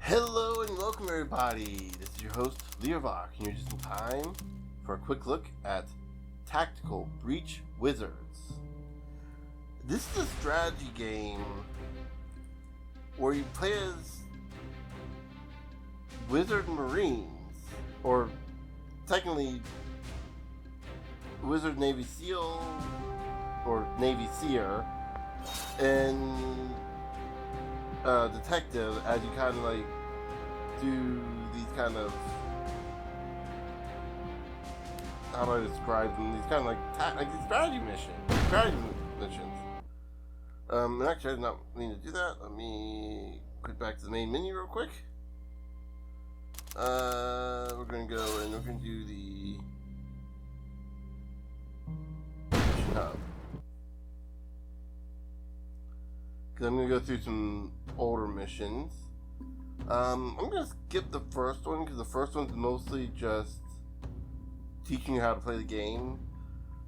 Hello and welcome everybody, this is your host Learvock, and you're just in time for a quick look at Tactical Breach Wizards. This is a strategy game where you play as Wizard Marines, or technically Wizard Navy-Seal, or Navy-Seer, and detective as you kind of like do these kind of, how do I describe them? These kind of like these strategy missions. And actually I did not mean to do that. Let me click back to the main menu real quick. We're gonna go and we're gonna do the mission hub. Because I'm going to go through some older missions. I'm going to skip the first one because the first one's mostly just teaching you how to play the game.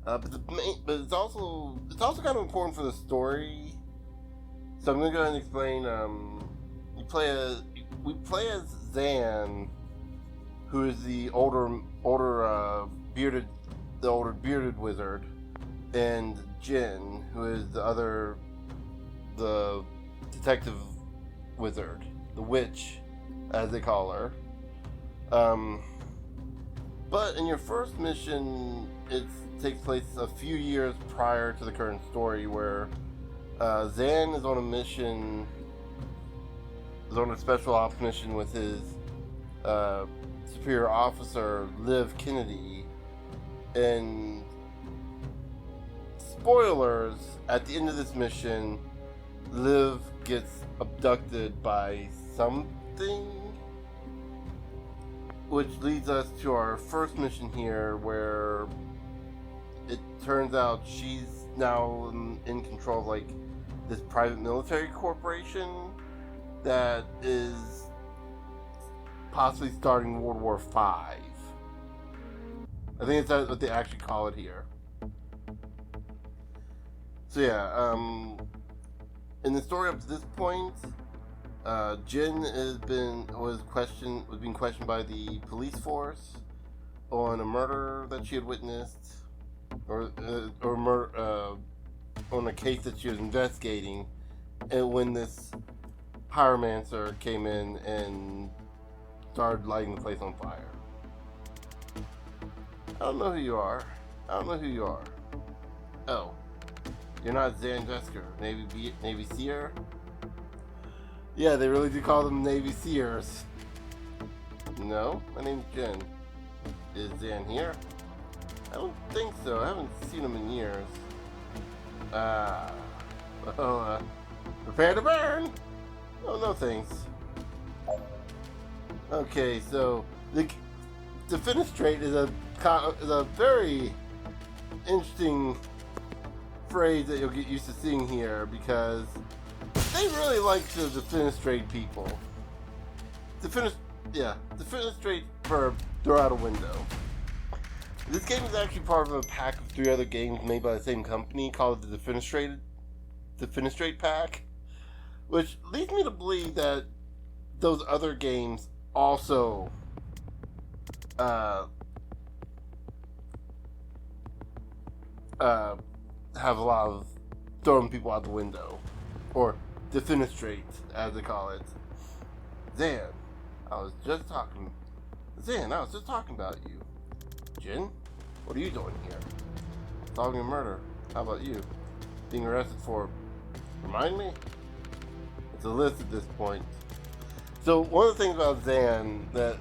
But it's also kind of important for the story. So I'm going to go ahead and explain. We play as Zan, who is the older bearded wizard, and Jin, who is the detective wizard, the witch, as they call her. But in your first mission, it takes place a few years prior to the current story, where Zan is on a mission, is on a special ops mission with his superior officer, Liv Kennedy, and spoilers, at the end of this mission, Liv gets abducted by something, which leads us to our first mission here, where it turns out she's now in control of like this private military corporation that is possibly starting World War V. I think that's what they actually call it here. So yeah, in the story up to this point, Jin was being questioned by the police force on a murder that she had witnessed, or on a case that she was investigating, and when this pyromancer came in and started lighting the place on fire. I don't know who you are. Oh. You're not Zan Jesker, Navy-Seer? Yeah, they really do call them Navy-Seers. No, my name's Jen. Is Zan here? I don't think so. I haven't seen him in years. Prepare to burn! Oh, no thanks. Okay, so the defenestrate is a very interesting phrase that you'll get used to seeing here, because they really like to defenestrate people. Defenestrate verb, throw out a window. This game is actually part of a pack of 3 other games made by the same company called the Defenestrate pack, which leads me to believe that those other games also have a lot of throwing people out the window, or defenestrate, as they call it. Zan, I was just talking about you. Jin, what are you doing here? Solving a murder. How about you? Being arrested for, remind me? It's a list at this point. So one of the things about Zan that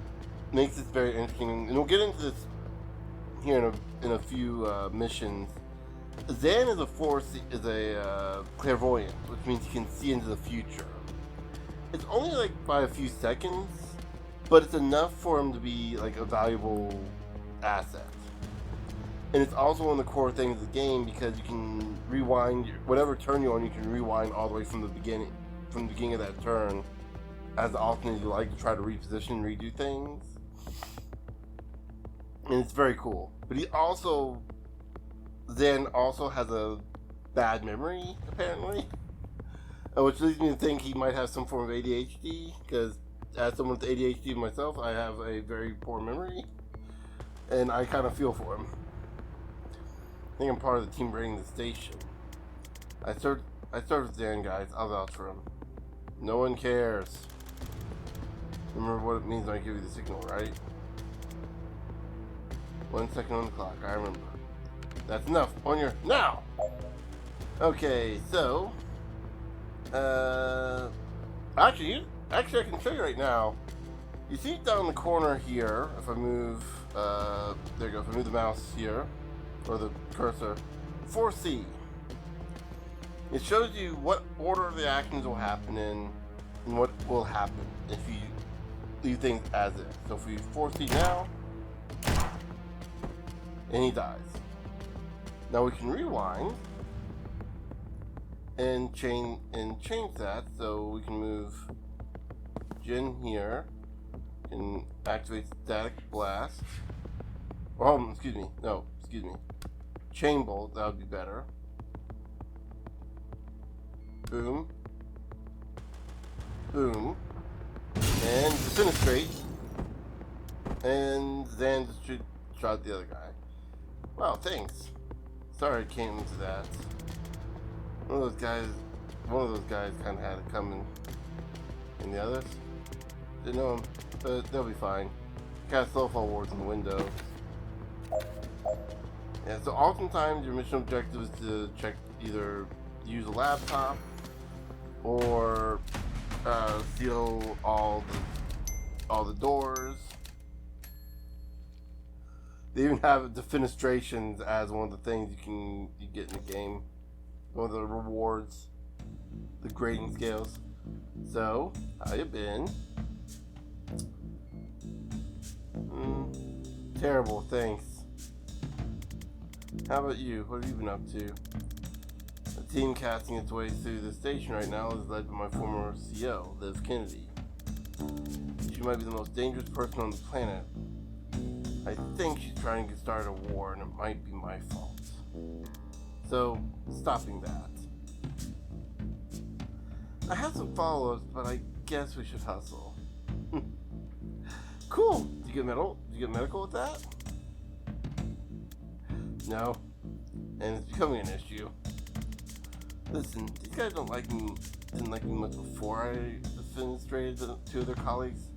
makes this very interesting, and we'll get into this here in a few missions. Zan is a clairvoyant, which means he can see into the future. It's only like by a few seconds, but it's enough for him to be like a valuable asset. And it's also one of the core things of the game, because you can rewind whatever turn you're on. You can rewind all the way from the beginning of that turn, as often as you like, to try to reposition and redo things. And it's very cool. But Zan also has a bad memory, apparently, which leads me to think he might have some form of ADHD, because as someone with ADHD myself, I have a very poor memory, and I kind of feel for him. I think I'm part of the team raiding the station. I served with Dan, guys. I'll vouch for him. No one cares. Remember what it means when I give you the signal, right? 1 second on the clock. I remember. That's enough. On your now. Okay, so actually I can show you right now. You see down in the corner here, if I move there you go, if I move the mouse here, or the cursor, 4C. It shows you what order the actions will happen in and what will happen if you leave things as is. So if we 4C now, and he dies. Now we can rewind and change that, so we can move Jin here and activate static blast. Oh, excuse me. Chain bolt, that would be better. Boom. Boom. And defenestrate. And then just shot the other guy. Wow, thanks. Sorry I came into that. One of those guys kind of had it coming. And the others? Didn't know him, but they'll be fine. Cast Slowfall wards in the window. Yeah, so oftentimes your mission objective is to check, either use a laptop or seal all the doors. They even have defenestrations as one of the things you get in the game. One of the rewards, the grading scales. So, how you been? Terrible, thanks. How about you? What have you been up to? The team casting its way through the station right now is led by my former CO, Liv Kennedy. She might be the most dangerous person on the planet. I think she's trying to start a war, and it might be my fault. So, stopping that. I have some follow-ups, but I guess we should hustle. Cool. Did you get medical with that? No. And it's becoming an issue. Listen, these guys didn't like me much before I defenestrated two of their colleagues.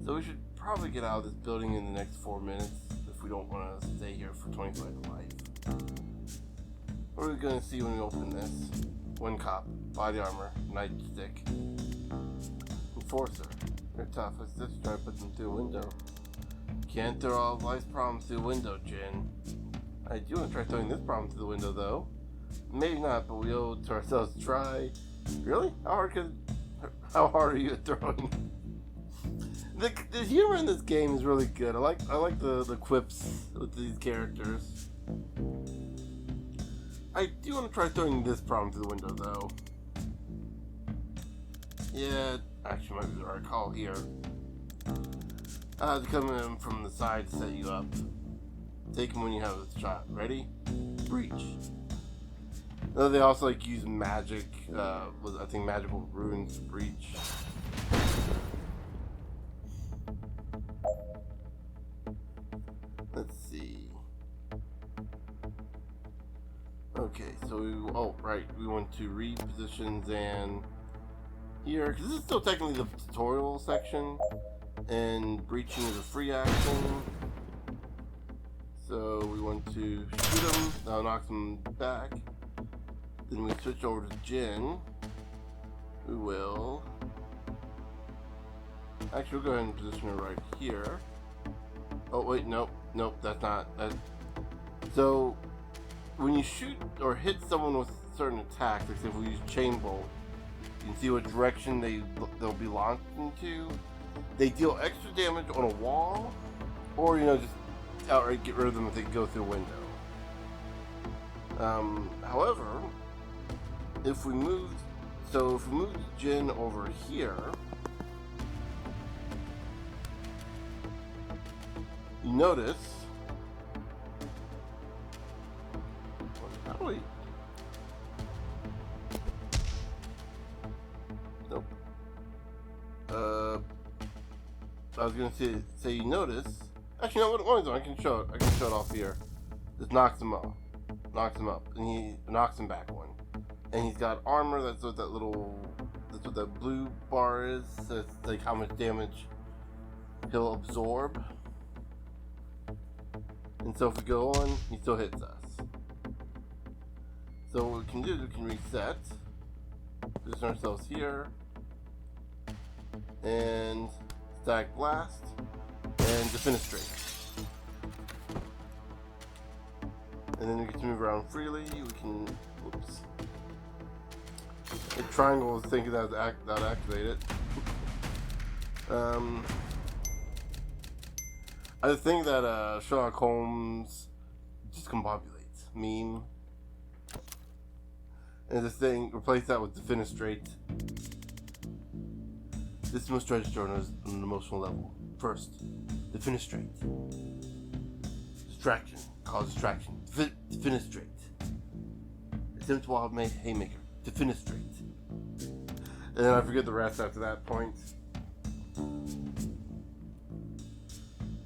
So we should probably get out of this building in the next 4 minutes if we don't want to stay here for 25 to life. What are we going to see when we open this? One cop, body armor, nightstick. Enforcer. They're tough. Let's just try to put them through a window. Can't throw all of life's problems through a window, Jin. I do want to try throwing this problem through the window, though. Maybe not, but we owe it to ourselves to try. Really? How hard are you at throwing? The humor in this game is really good. I like the quips with these characters. I do want to try throwing this problem through the window, though. Yeah, actually might be the right call here. I have to come in from the side to set you up. Take him when you have a shot. Ready? Breach. They also use magic, I think magical runes to breach. Let's see. Okay, so we want to read positions and here, because this is still technically the tutorial section, and breaching is a free action. So we want to shoot him, that'll knock him back. Then we switch over to Jin, who will, actually we'll go ahead and position her right here. Oh wait, nope, that's not. So when you shoot or hit someone with certain attacks, like if we use chain bolt, you can see what direction they'll be launched into. They deal extra damage on a wall, or just outright get rid of them if they go through a window. However, if we move Jin over here, you notice. How do we? Nope. I was gonna say you notice. Actually, no. What I can show it. I can show it off here. Just knocks him up, and he knocks him back one. And he's got armor. That's what that little. That's what that blue bar is. So it's like how much damage he'll absorb. And so if we go on, he still hits us. So what we can do is we can reset. Position ourselves here. And stack blast. And defenestrate. And then we get to move around freely. We can, whoops. The triangle is thinking that would activate it. I think that Sherlock Holmes discombobulates meme. And this thing, replace that with defenestrate. This must register on an emotional level. First, defenestrate. Distraction. Cause distraction. Defenestrate. Attempt wild haymaker. Defenestrate. And then I forget the rest after that point.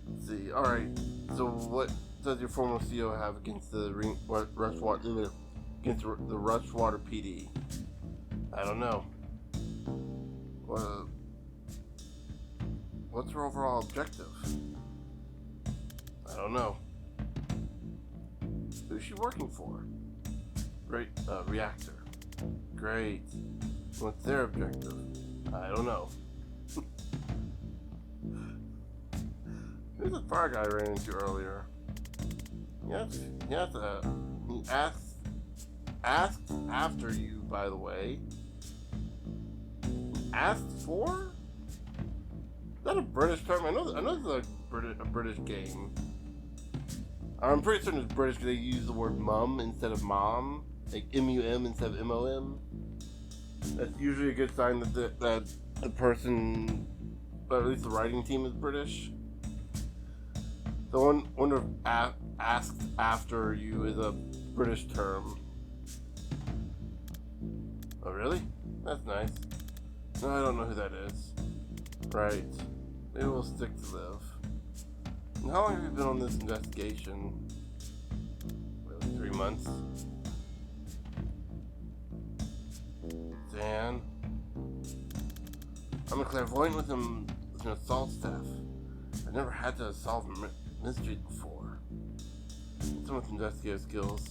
Let's see. Alright. So what does your former CO have against the Rushwater PD? I don't know. What's her overall objective? I don't know. Who's she working for? Great, reactor. Great. What's their objective? I don't know. Who's the fire guy I ran into earlier? He asked after you, by the way. Asked for? Is that a British term? I know it's a British game. I'm pretty certain it's British because they use the word mum instead of mom. Like M-U-M instead of M-O-M. That's usually a good sign that the person, or at least the writing team, is British. So I wonder if asked after you is a British term. Oh really? That's nice. No, I don't know who that is. Right. Maybe we'll stick to Liv. And how long have you been on this investigation? Really, 3 months? Dan. I'm a clairvoyant with an assault staff. I've never had to solve mysteries before. Someone with investigative skills.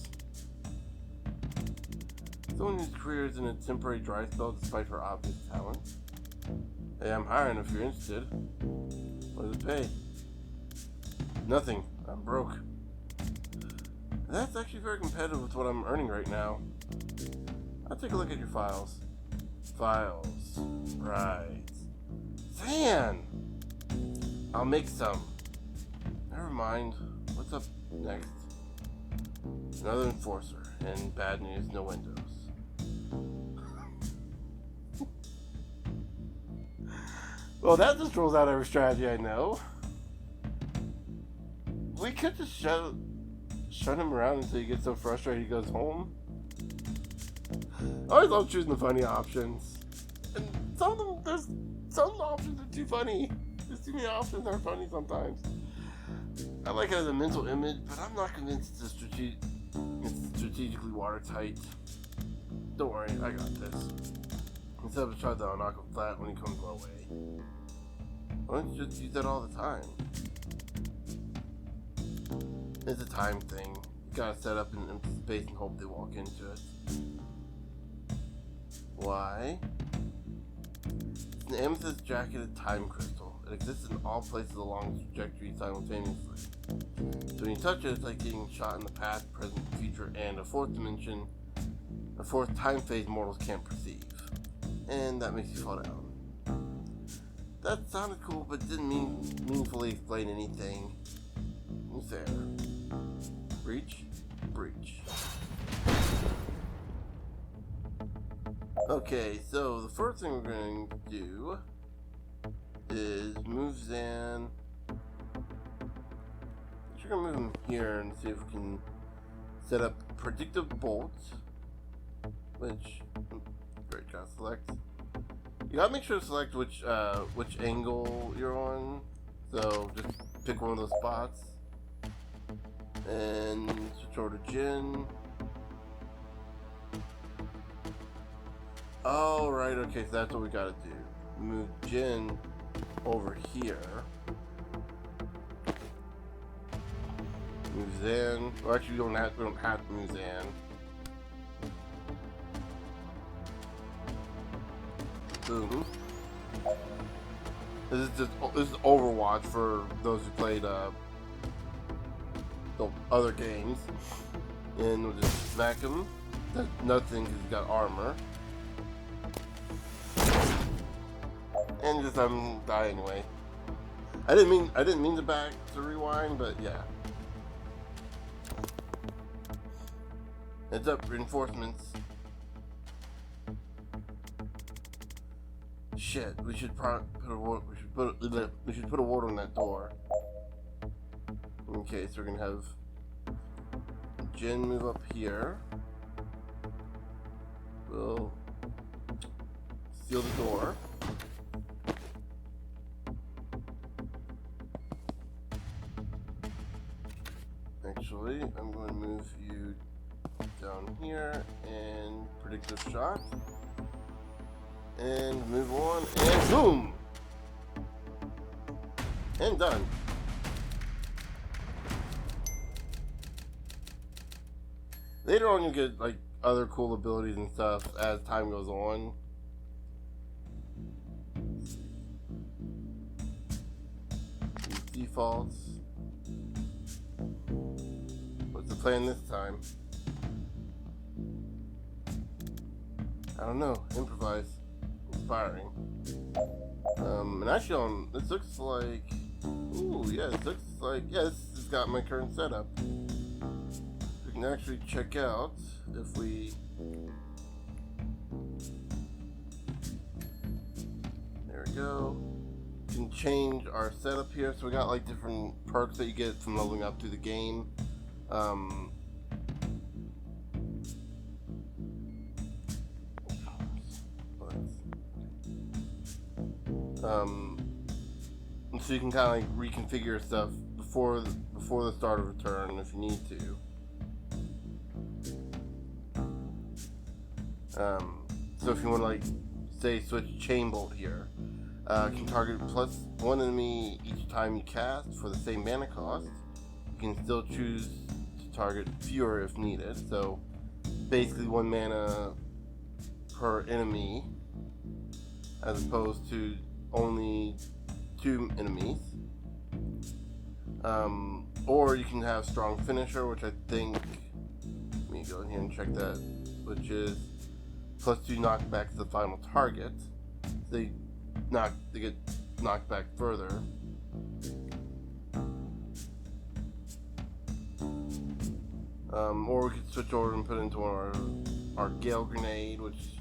Someone whose career is in a temporary dry spell despite her obvious talent. Hey, I'm hiring if you're interested. What does it pay? Nothing. I'm broke. That's actually very competitive with what I'm earning right now. I'll take a look at your files. Files. Right. Zan! I'll make some. Never mind. What's up next? Another enforcer. And bad news, no windows. Well, that just rules out every strategy I know. We could just shut him around until he gets so frustrated he goes home. I always love choosing the funny options. And some options are too funny. There's too many options that are funny sometimes. I like it as a mental image, but I'm not convinced it's strategically watertight. Don't worry, I got this. Instead of a shot down, I'll knock him flat when he comes my way. Why don't you just use that all the time? It's a time thing. You gotta set up an empty space and hope they walk into it. Why? It's an amethyst jacketed time crystal. It exists in all places along the trajectory simultaneously. So when you touch it, it's like getting shot in the past, present, future, and a fourth dimension, a fourth time phase mortals can't perceive. And that makes you fall down. That sounded cool, but didn't meaningfully explain anything. Fair. Breach? Breach. Okay, so the first thing we're going to do is move Zan. We're going to move him here and see if we can set up predictive bolts, which, great, gotta select. You gotta make sure to select which angle you're on. So just pick one of those spots and switch over to Jin. Oh right, okay, so that's what we gotta do. Move Jin over here. Move Zan. Well, actually, we don't have to move Zan. Boom. This is Overwatch for those who played the other games. And we'll just smack him. That's nothing because he's got armor. And just die anyway. I didn't mean to rewind, but yeah. Heads up, reinforcements. Shit, we should put a ward on that door. Okay, so we're gonna have Jin move up here. We'll seal the door. Actually, I'm going to move you down here and predict this shot. And move on, and boom! And done. Later on you get like other cool abilities and stuff as time goes on. These defaults. What's the plan this time? I don't know. Improvise. Inspiring. And actually this looks like, ooh, yeah, this looks like, yeah, this has got my current setup. We can actually check out if we, there we go. We can change our setup here. So we got like different perks that you get from leveling up through the game. So you can kind of like reconfigure stuff before the start of a turn if you need to. So if you want to like say switch chain bolt here, can target +1 enemy each time you cast for the same mana cost. You can still choose to target fewer if needed. So basically 1 mana per enemy as opposed to only 2 enemies. Or you can have strong finisher, which I think, let me go in here and check that, which is +2 knockback to the final target. So they get knocked back further. Or we could switch over and put it into our Gale Grenade, which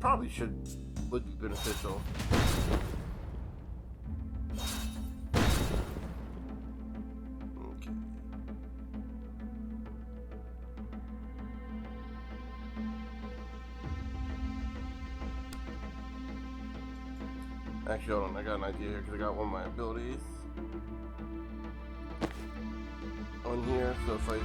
probably would be beneficial. Okay. Actually, hold on, I got an idea here because I got one of my abilities on here. So if I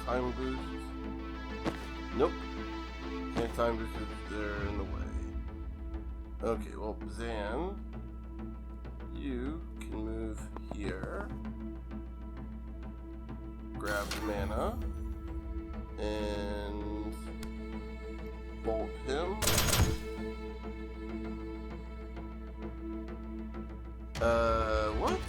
time boost? Nope. Can't time boost because they're in the way. Okay, well, Zan, you can move here, grab the mana, and bolt him. What?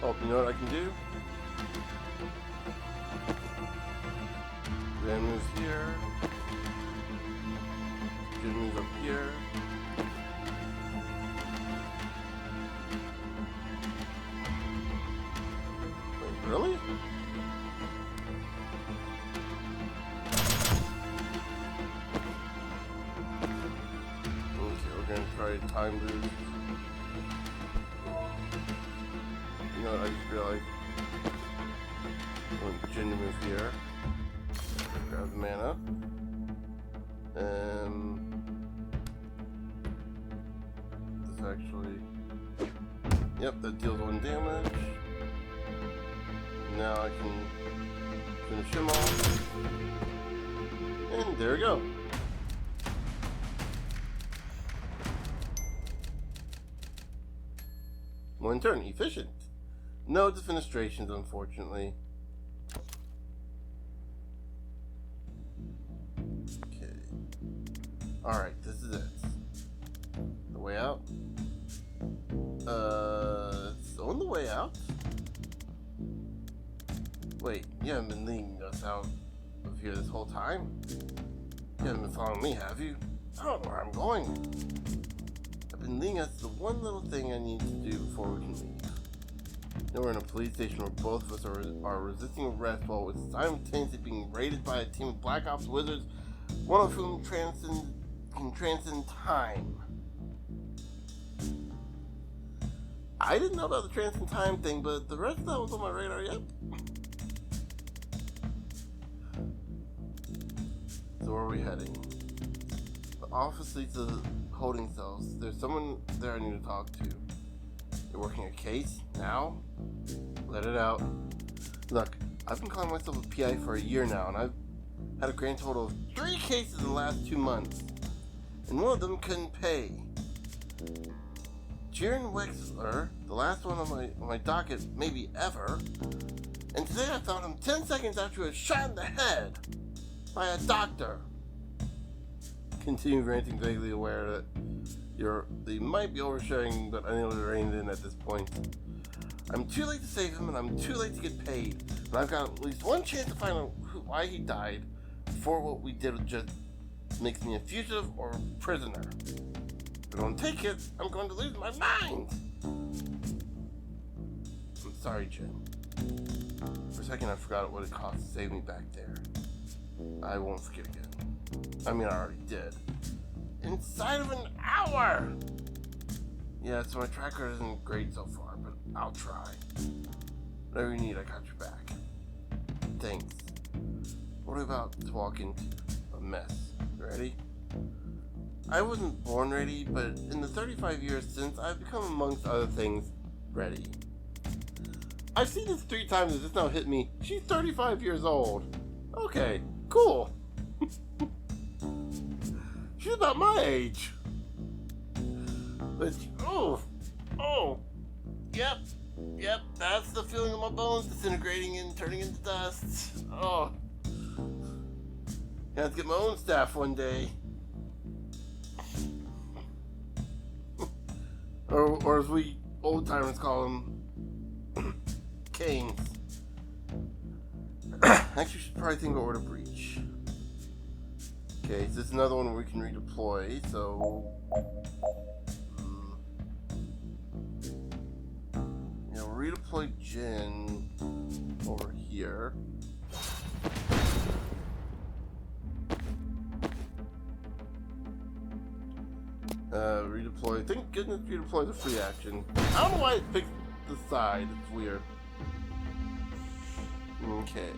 Oh, you know what I can do? Then moves here. accelerated time boost. You know what, I just realized. I want Jin to move here. Grab the mana. This actually... Yep, that deals 1 damage. Now I can finish him off. And there we go. One turn, efficient. No defenestrations, unfortunately. Okay. Alright, this is it. The way out? It's on the way out? Wait, you haven't been leading us out of here this whole time? You haven't been following me, have you? I don't know where I'm going. I've been leading us to the one little thing I need to do before we can leave. You know, we're in a police station where both of us are resisting arrest while we're simultaneously being raided by a team of Black Ops wizards, one of whom can transcend time. I didn't know about the transcend time thing, but the rest of that was on my radar, yep. So where are we heading? The office leads to the holding cells. There's someone there I need to talk to. You're working a case? Now? Let it out. Look, I've been calling myself a PI for a year now, and I've had a grand total of 3 cases in the last 2 months. And one of them couldn't pay. Jiren Wexler, the last one on my docket, maybe ever. And today I found him 10 seconds after he was shot in the head by a doctor. Continue ranting, vaguely aware that they might be oversharing, but unable to rein it in at this point. I'm too late to save him, and I'm too late to get paid. But I've got at least one chance to find out why he died before what we did just makes me a fugitive or a prisoner. If I don't take it, I'm going to lose my mind. I'm sorry, Jim. For a second, I forgot what it cost to save me back there. I won't forget again. I mean, I already did. Inside of an hour! Yeah, so my track record isn't great so far, but I'll try. Whatever you need, I got your back. Thanks. What are we about to walk into? A mess. Ready? I wasn't born ready, but in the 35 years since, I've become, amongst other things, ready. I've seen this 3 times and it's now hit me. She's 35 years old. Okay, cool. She's about my age. But, yep, that's the feeling of my bones disintegrating and turning into dust. Oh. Gonna have to get my own staff one day. or as we old timers call them, canes. Actually, we should probably think about where to breach. Okay, so this is another one where we can redeploy, so... we'll redeploy Jin over here. Redeploy. Thank goodness redeploy the free action. I don't know why it picked the side. It's weird. Okay.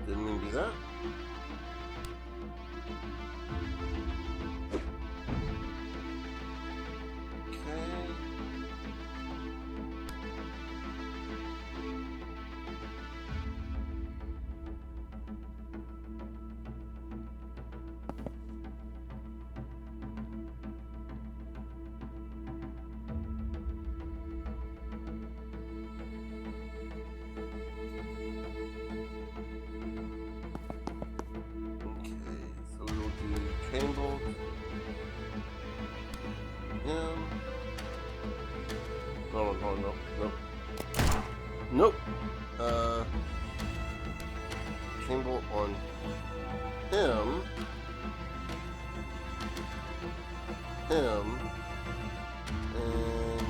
Didn't mean to do that. Cable. Nope. Chain bolt on him. him. And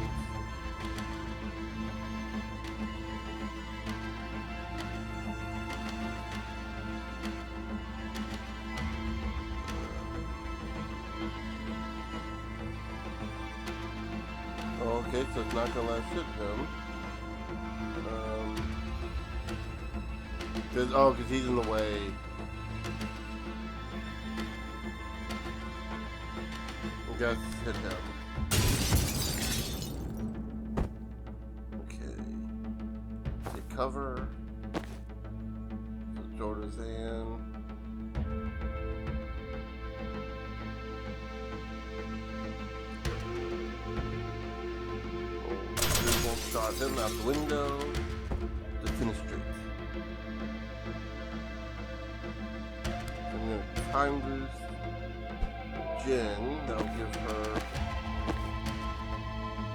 okay, so it's not gonna let us hit him. Cause he's in the way. I guess hit him. Okay. Take cover. So Jordan's in. We won't shot him out the window. Defenestrate. I'm gonna time boost Jen. That'll give her.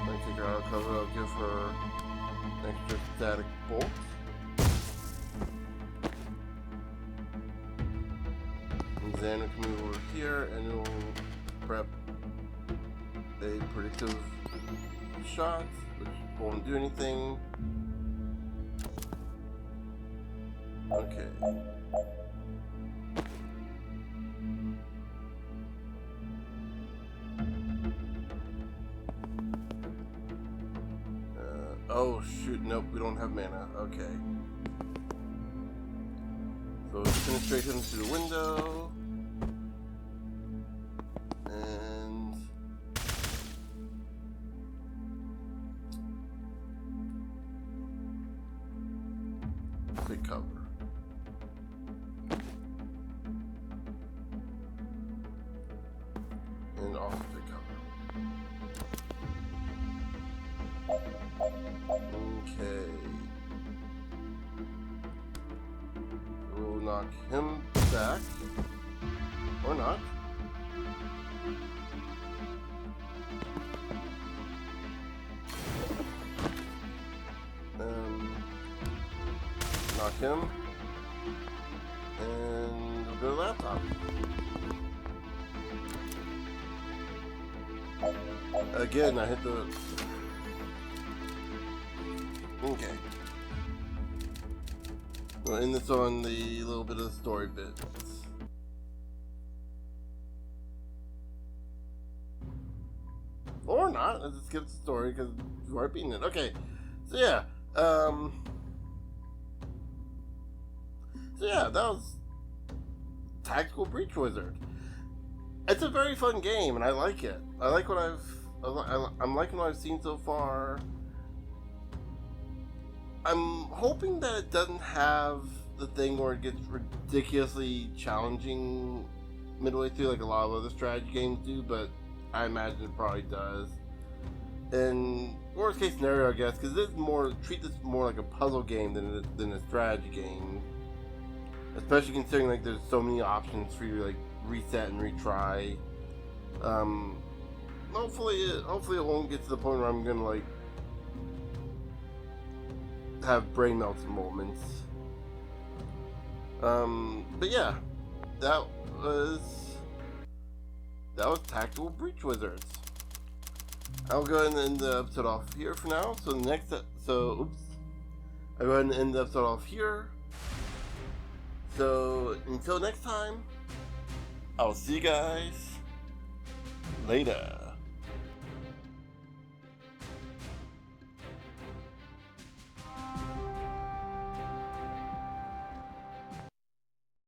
When I take her out of cover, I'll give her an extra static bolt. And Xander can move over here and it'll prep a predictive shot, which won't do anything. Okay. Oh shoot, nope, we don't have mana. Okay. So penetrate him through the window. And take cover. And also take cover. Okay. We'll knock him back. Or not. Knock him. And we'll go to laptop. Again, I hit the... Okay. We'll end this on the little bit of the story bits. Or not. Let's just skip the story because we're beating it. Okay. So yeah. That was Tactical Breach Wizard. It's a very fun game and I like it. I like what I'm liking what I've seen so far. I'm hoping that it doesn't have the thing where it gets ridiculously challenging midway through like a lot of other strategy games do, but I imagine it probably does. And worst case scenario, I guess, because treat this more like a puzzle game than a strategy game. Especially considering like there's so many options for you to like reset and retry. Hopefully it won't get to the point where I'm gonna like have brain melting moments. But yeah, that was Tactical Breach Wizards. I'll go ahead and end the episode off here for now. So I'll go ahead and end the episode off here. So until next time, I'll see you guys later.